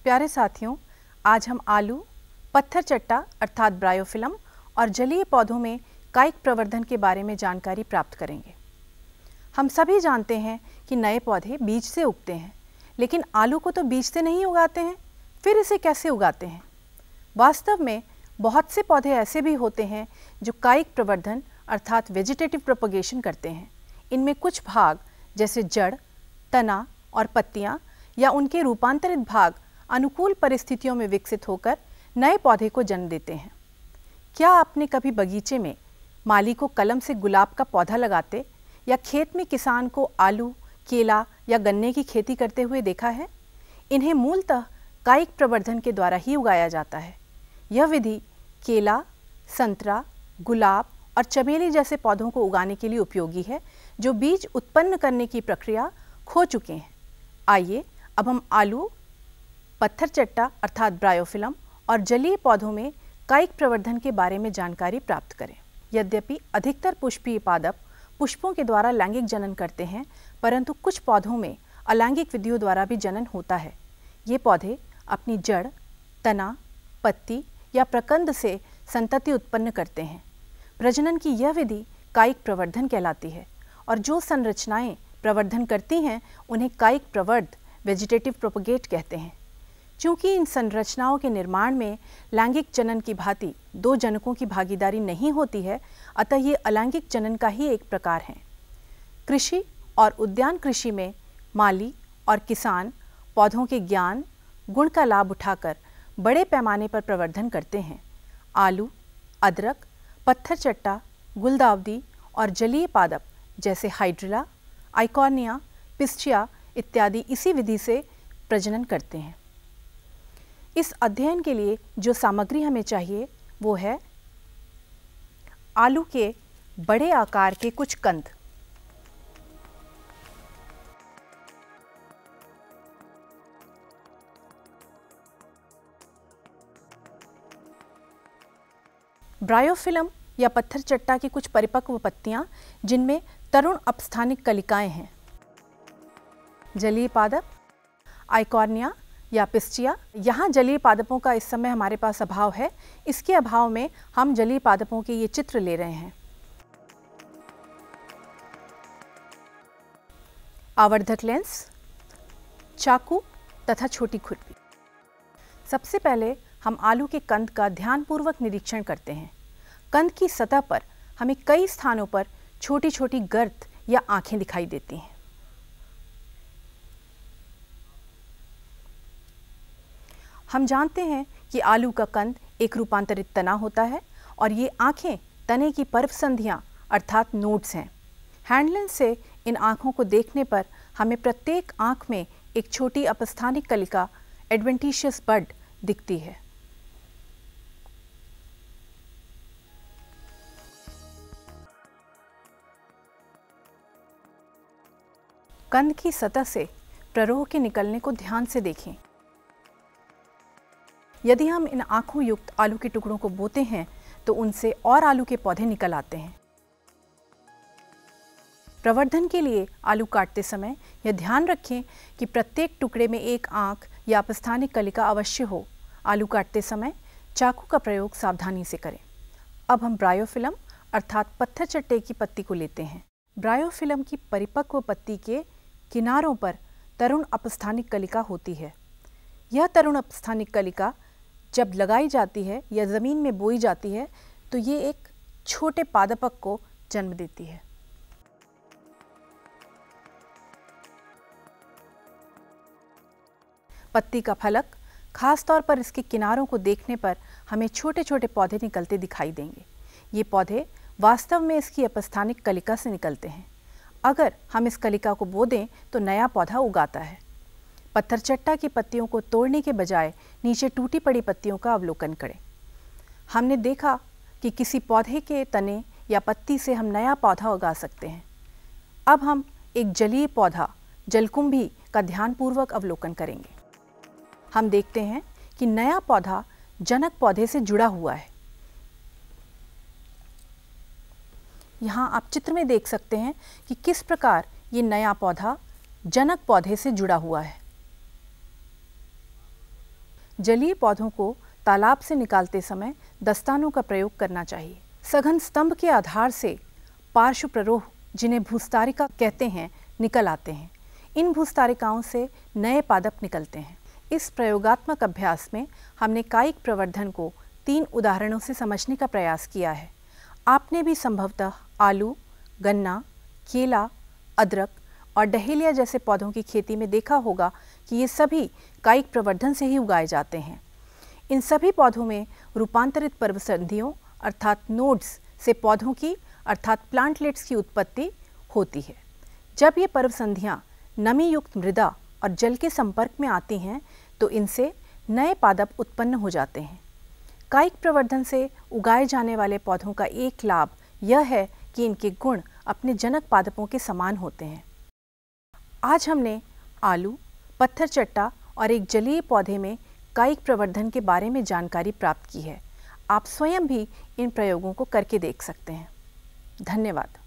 प्यारे साथियों, आज हम आलू, पत्थर चट्टा अर्थात ब्रायोफिलम और जलीय पौधों में कायिक प्रवर्धन के बारे में जानकारी प्राप्त करेंगे। हम सभी जानते हैं कि नए पौधे बीज से उगते हैं, लेकिन आलू को तो बीज से नहीं उगाते हैं, फिर इसे कैसे उगाते हैं? वास्तव में बहुत से पौधे ऐसे भी होते हैं जो कायिक प्रवर्धन अर्थात वेजिटेटिव प्रोपगेशन करते हैं। इनमें कुछ भाग जैसे जड़, तना और पत्तियां या उनके रूपांतरित भाग अनुकूल परिस्थितियों में विकसित होकर नए पौधे को जन्म देते हैं। क्या आपने कभी बगीचे में माली को कलम से गुलाब का पौधा लगाते या खेत में किसान को आलू, केला या गन्ने की खेती करते हुए देखा है? इन्हें मूलतः कायिक प्रवर्धन के द्वारा ही उगाया जाता है। यह विधि केला, संतरा, गुलाब और चमेली जैसे पौधों को उगाने के लिए उपयोगी है, जो बीज उत्पन्न करने की प्रक्रिया खो चुके हैं। आइए अब हम आलू, पत्थर चट्टा अर्थात ब्रायोफिलम और जलीय पौधों में कायिक प्रवर्धन के बारे में जानकारी प्राप्त करें। यद्यपि अधिकतर पुष्पीय पादप पुष्पों के द्वारा लैंगिक जनन करते हैं, परंतु कुछ पौधों में अलैंगिक विधियों द्वारा भी जनन होता है। ये पौधे अपनी जड़, तना, पत्ती या प्रकंद से संतति उत्पन्न करते हैं। प्रजनन की यह विधि कायिक प्रवर्धन कहलाती है और जो संरचनाएं प्रवर्धन करती हैं उन्हें कायिक प्रवर्ध वेजिटेटिव प्रोपगेट कहते हैं। चूँकि इन संरचनाओं के निर्माण में लैंगिक जनन की भांति दो जनकों की भागीदारी नहीं होती है, अतः ये अलैंगिक जनन का ही एक प्रकार है। कृषि और उद्यान कृषि में माली और किसान पौधों के ज्ञान, गुण का लाभ उठाकर बड़े पैमाने पर प्रवर्धन करते हैं। आलू, अदरक, पत्थर चट्टा, गुलदाउदी और जलीय पादप जैसे हाइड्रिला, आइकॉर्निया, पिस्चिया इत्यादि इसी विधि से प्रजनन करते हैं। इस अध्ययन के लिए जो सामग्री हमें चाहिए वो है आलू के बड़े आकार के कुछ कंद, ब्रायोफिलम या पत्थर चट्टा की कुछ परिपक्व पत्तियां जिनमें तरुण अपस्थानिक कलिकाएं हैं, जलीय पादप आइकॉर्निया या पिस्चिया। यहाँ जलीय पादपों का इस समय हमारे पास अभाव है, इसके अभाव में हम जलीय पादपों के ये चित्र ले रहे हैं। आवर्धक लेंस, चाकू तथा छोटी खुरपी। सबसे पहले हम आलू के कंद का ध्यानपूर्वक निरीक्षण करते हैं। कंद की सतह पर हमें कई स्थानों पर छोटी छोटी गर्त या आंखें दिखाई देती हैं। हम जानते हैं कि आलू का कंद एक रूपांतरित तना होता है और ये आंखें तने की पर्व संधियां अर्थात नोड्स हैं। हैंडलेंस से इन आंखों को देखने पर हमें प्रत्येक आंख में एक छोटी अपस्थानिक कलिका एडवेंटिशियस बड दिखती है। कंद की सतह से प्ररोह के निकलने को ध्यान से देखें। यदि हम इन आँखों युक्त आलू के टुकड़ों को बोते हैं तो उनसे और आलू के पौधे निकल आते हैं। प्रवर्धन के लिए आलू काटते समय यह ध्यान रखें कि प्रत्येक टुकड़े में एक आँख या अपस्थानिक कलिका अवश्य हो। आलू काटते समय चाकू का प्रयोग सावधानी से करें। अब हम ब्रायोफिलम अर्थात पत्थर चट्टे की पत्ती को लेते हैं। ब्रायोफिलम की परिपक्व पत्ती के किनारों पर तरुण अपस्थानिक कलिका होती है। यह तरुण अपस्थानिक कलिका जब लगाई जाती है या ज़मीन में बोई जाती है तो ये एक छोटे पादपक को जन्म देती है। पत्ती का फलक, खास तौर पर इसके किनारों को देखने पर हमें छोटे छोटे पौधे निकलते दिखाई देंगे। ये पौधे वास्तव में इसकी अपस्थानिक कलिका से निकलते हैं। अगर हम इस कलिका को बो दें तो नया पौधा उगाता है। पत्थर चट्टा की पत्तियों को तोड़ने के बजाय नीचे टूटी पड़ी पत्तियों का अवलोकन करें। हमने देखा कि किसी पौधे के तने या पत्ती से हम नया पौधा उगा सकते हैं। अब हम एक जलीय पौधा जलकुंभी का ध्यानपूर्वक अवलोकन करेंगे। हम देखते हैं कि नया पौधा जनक पौधे से जुड़ा हुआ है। यहाँ आप चित्र में देख सकते हैं कि किस प्रकार ये नया पौधा जनक पौधे से जुड़ा हुआ है। जलीय पौधों को तालाब से निकालते समय दस्तानों का प्रयोग करना चाहिए। सघन स्तंभ के आधार से पार्श्व प्ररोह, जिन्हें भूस्तारिका कहते हैं, निकल आते हैं। इन भूस्तारिकाओं से नए पादप निकलते हैं। इस प्रयोगात्मक अभ्यास में हमने कायिक प्रवर्धन को 3 उदाहरणों से समझने का प्रयास किया है। आपने भी संभवतः आलू, गन्ना, केला, अदरक और डहेलिया जैसे पौधों की खेती में देखा होगा कि ये सभी कायिक प्रवर्धन से ही उगाए जाते हैं। इन सभी पौधों में रूपांतरित पर्वसंधियों अर्थात नोड्स से पौधों की अर्थात प्लांटलेट्स की उत्पत्ति होती है। जब ये पर्वसंधियाँ नमी युक्त मृदा और जल के संपर्क में आती हैं तो इनसे नए पादप उत्पन्न हो जाते हैं। कायिक प्रवर्धन से उगाए जाने वाले पौधों का एक लाभ यह है कि इनके गुण अपने जनक पादपों के समान होते हैं। आज हमने आलू, पत्थर चट्टा और एक जलीय पौधे में कायिक प्रवर्धन के बारे में जानकारी प्राप्त की है। आप स्वयं भी इन प्रयोगों को करके देख सकते हैं। धन्यवाद।